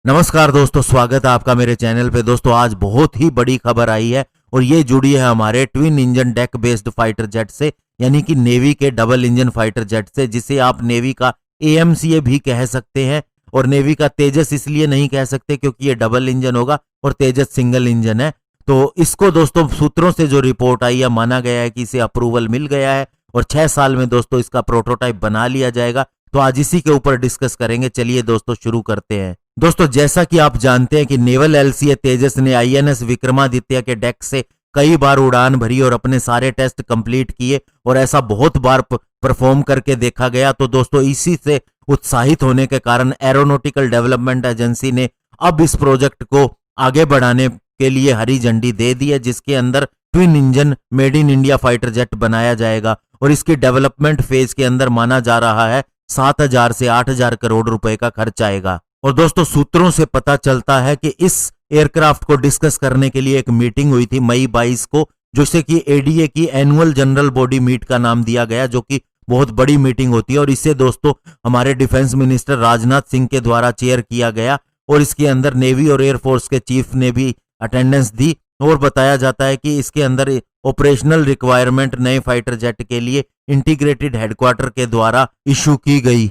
नमस्कार दोस्तों, स्वागत है आपका मेरे चैनल पे। दोस्तों आज बहुत ही बड़ी खबर आई है और ये जुड़ी है हमारे twin engine deck based fighter jet से, यानी कि नेवी के डबल इंजन फाइटर जेट से, जिसे आप नेवी का AMCA भी कह सकते हैं। और नेवी का तेजस इसलिए नहीं कह सकते क्योंकि ये डबल इंजन होगा और तेजस सिंगल इंजन है। तो इसको दोस्तों सूत्रों से जो रिपोर्ट आई है, माना गया है कि इसे अप्रूवल मिल गया है और 6 साल में दोस्तों इसका प्रोटोटाइप बना लिया जाएगा। तो आज इसी के ऊपर डिस्कस करेंगे। चलिए दोस्तों शुरू करते हैं। दोस्तों जैसा कि आप जानते हैं कि नेवल LCA तेजस ने INS विक्रमादित्य के डेक से कई बार उड़ान भरी और अपने सारे टेस्ट कंप्लीट किए और ऐसा बहुत बार परफॉर्म करके देखा गया। तो दोस्तों इसी से उत्साहित होने के कारण एरोनॉटिकल डेवलपमेंट एजेंसी ने अब इस प्रोजेक्ट को आगे बढ़ाने के लिए हरी झंडी दे दी है, जिसके अंदर twin engine made in India fighter jet बनाया जाएगा। और इसके डेवलपमेंट फेज के अंदर माना जा रहा है 7,000 से 8,000 करोड़ रुपए का खर्च आएगा। और दोस्तों सूत्रों से पता चलता है कि इस एयरक्राफ्ट को डिस्कस करने के लिए एक मीटिंग हुई थी मई 22 को, जिसे कि ADA की एनुअल जनरल बॉडी मीट का नाम दिया गया, जो कि बहुत बड़ी मीटिंग होती है। और इसे दोस्तों हमारे डिफेंस मिनिस्टर राजनाथ सिंह के द्वारा चेयर किया गया और इसके अंदर नेवी और एयरफोर्स के चीफ ने भी अटेंडेंस दी। और बताया जाता है कि इसके अंदर ऑपरेशनल रिक्वायरमेंट नए फाइटर जेट के लिए इंटीग्रेटेड हेडक्वार्टर के द्वारा इशू की गई।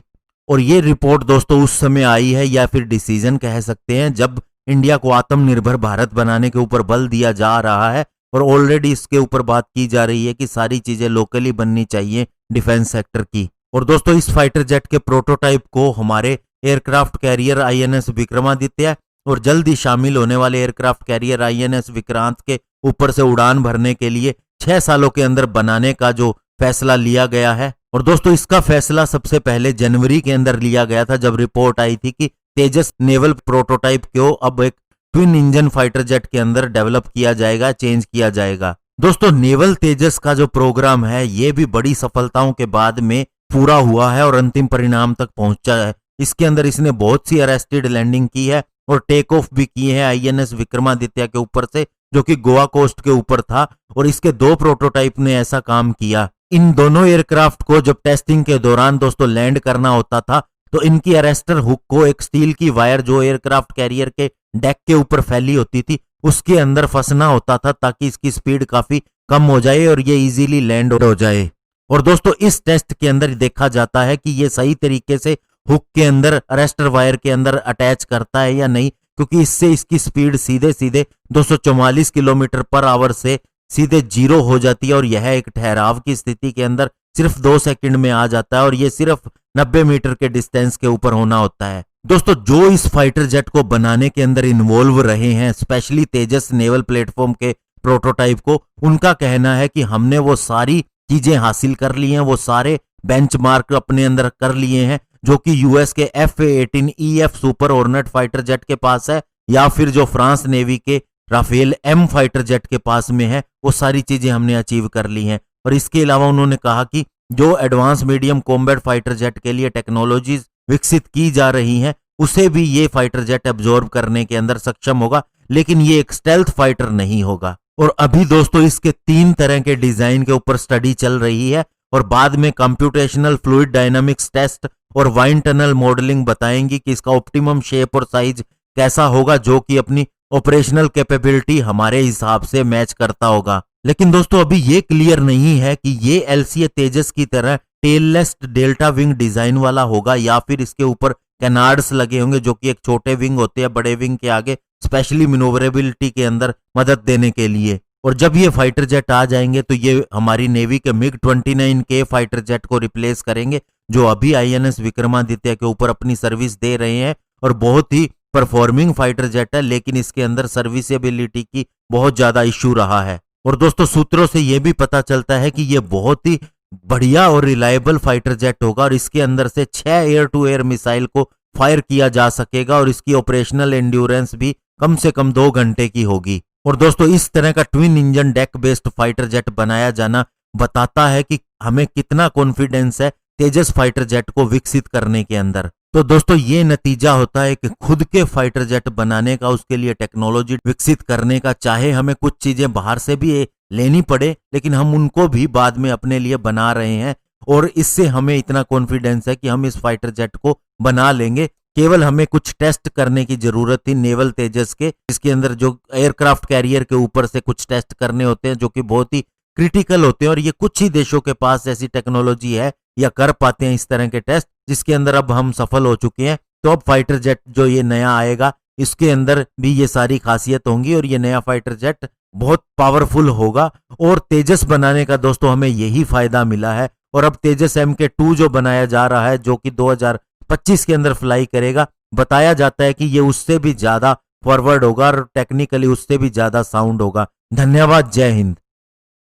और ये रिपोर्ट दोस्तों उस समय आई है, या फिर डिसीजन कह सकते हैं, जब इंडिया को आत्मनिर्भर भारत बनाने के ऊपर बल दिया जा रहा है और ऑलरेडी इसके ऊपर बात की जा रही है कि सारी चीजें लोकली बननी चाहिए डिफेंस सेक्टर की। और दोस्तों इस फाइटर जेट के प्रोटोटाइप को हमारे एयरक्राफ्ट कैरियर INS विक्रमादित्य और जल्द ही शामिल होने वाले एयरक्राफ्ट कैरियर INS विक्रांत के ऊपर से उड़ान भरने के लिए 6 सालों के अंदर बनाने का जो फैसला लिया गया है। और दोस्तों इसका फैसला सबसे पहले जनवरी के अंदर लिया गया था, जब रिपोर्ट आई थी कि तेजस नेवल प्रोटोटाइप को अब एक ट्विन इंजन फाइटर जेट के अंदर डेवलप किया जाएगा, चेंज किया जाएगा। दोस्तों नेवल तेजस का जो प्रोग्राम है ये भी बड़ी सफलताओं के बाद में पूरा हुआ है और अंतिम परिणाम तक पहुंचा है। इसके अंदर इसने बहुत सी अरेस्टेड लैंडिंग की है और टेक ऑफ भी किए हैं INS विक्रमादित्य के ऊपर से, जो कि गोवा कोस्ट के ऊपर था। और इसके 2 प्रोटोटाइप ने ऐसा काम किया। इन दोनों एयरक्राफ्ट को जब टेस्टिंग के दौरान दोस्तों लैंड करना होता था तो इनकी अरेस्टर हुक को एक स्टील की वायर जो एयरक्राफ्ट कैरियर के डेक के ऊपर फैली होती थी उसके अंदर फंसना होता था, ताकि इसकी स्पीड काफी कम हो जाए और ये इजीली लैंड हो जाए। और दोस्तों इस टेस्ट के अंदर देखा जाता है कि ये सही तरीके से हुक के अंदर अरेस्टर वायर के अंदर अटैच करता है या नहीं, क्योंकि इससे इसकी स्पीड सीधे सीधे 244 किलोमीटर पर आवर से सीधे 0 हो जाती है और यह एक ठहराव की स्थिति के अंदर सिर्फ 2 सेकंड में आ जाता है और यह सिर्फ 90 मीटर के डिस्टेंस के ऊपर होना होता है। दोस्तों जो इस फाइटर जेट को बनाने के अंदर इन्वॉल्व रहे हैं, स्पेशली तेजस नेवल प्लेटफॉर्म के प्रोटोटाइप को, उनका कहना है कि हमने वो सारी चीजें हासिल कर ली हैं, वो सारे बेंचमार्क अपने अंदर कर लिए हैं, जो कि US के F-18EF super hornet fighter jet के पास है या फिर जो फ्रांस नेवी के राफेल M फाइटर जेट के पास में है। वो सारी चीजें हमने अचीव कर ली हैं। और इसके अलावा उन्होंने कहा कि जो advance medium combat fighter jet के लिए टेक्नोलॉजीज विकसित की जा रही हैं उसे भी ये फाइटर जेट एब्जॉर्ब करने के अंदर सक्षम होगा, लेकिन ये एक स्टेल्थ फाइटर नहीं होगा। और अभी दोस्तों इसके 3 तरह के डिजाइन के ऊपर स्टडी चल रही है और बाद में कंप्यूटेशनल फ्लूइड डायनामिक्स टेस्ट और वाइन टनल मॉडलिंग बताएंगी कि इसका ऑप्टिमम शेप और साइज कैसा होगा, जो कि अपनी ऑपरेशनल कैपेबिलिटी हमारे हिसाब से मैच करता होगा। लेकिन दोस्तों अभी ये क्लियर नहीं है कि ये LCA तेजस की तरह टेललेस डेल्टा विंग डिजाइन वाला होगा या फिर इसके ऊपर कैनार्ड्स लगे होंगे, जो कि एक छोटे विंग होते हैं बड़े विंग के आगे, स्पेशली मैन्योवरेबिलिटी के अंदर मदद देने के लिए। और जब ये फाइटर जेट आ जाएंगे तो ये हमारी नेवी के MiG-29K फाइटर जेट को रिप्लेस करेंगे, जो अभी INS विक्रमादित्य के ऊपर अपनी सर्विस दे रहे हैं और बहुत ही परफॉर्मिंग फाइटर जेट है, लेकिन इसके अंदर सर्विसेबिलिटी की बहुत ज्यादा इश्यू रहा है। और दोस्तों सूत्रों से यह भी पता चलता है कि यह बहुत ही बढ़िया और रिलायबल फाइटर जेट होगा और इसके अंदर से 6 एयर टू एयर मिसाइल को फायर किया जा सकेगा और इसकी ऑपरेशनल एंड्योरेंस भी कम से कम 2 घंटे की होगी। और दोस्तों इस तरह का twin engine deck based fighter jet बनाया जाना बताता है कि हमें कितना कॉन्फिडेंस है तेजस फाइटर जेट को विकसित करने के अंदर। तो दोस्तों ये नतीजा होता है कि खुद के फाइटर जेट बनाने का, उसके लिए टेक्नोलॉजी विकसित करने का, चाहे हमें कुछ चीजें बाहर से भी लेनी पड़े लेकिन हम उनको भी बाद में अपने लिए बना रहे हैं और इससे हमें इतना कॉन्फिडेंस है कि हम इस फाइटर जेट को बना लेंगे। केवल हमें कुछ टेस्ट करने की जरूरत थी नेवल तेजस के, इसके अंदर जो एयरक्राफ्ट कैरियर के ऊपर से कुछ टेस्ट करने होते हैं जो कि बहुत ही क्रिटिकल होते हैं, और ये कुछ ही देशों के पास ऐसी टेक्नोलॉजी है या कर पाते हैं इस तरह के टेस्ट, जिसके अंदर अब हम सफल हो चुके हैं। तो अब फाइटर जेट जो ये नया आएगा इसके अंदर भी ये सारी खासियत होंगी और ये नया फाइटर जेट बहुत पावरफुल होगा। और तेजस बनाने का दोस्तों हमें यही फायदा मिला है। और अब तेजस MK2 जो बनाया जा रहा है जो कि 2025 के अंदर फ्लाई करेगा, बताया जाता है कि ये उससे भी ज्यादा फॉरवर्ड होगा और टेक्निकली उससे भी ज्यादा साउंड होगा। धन्यवाद, जय हिंद।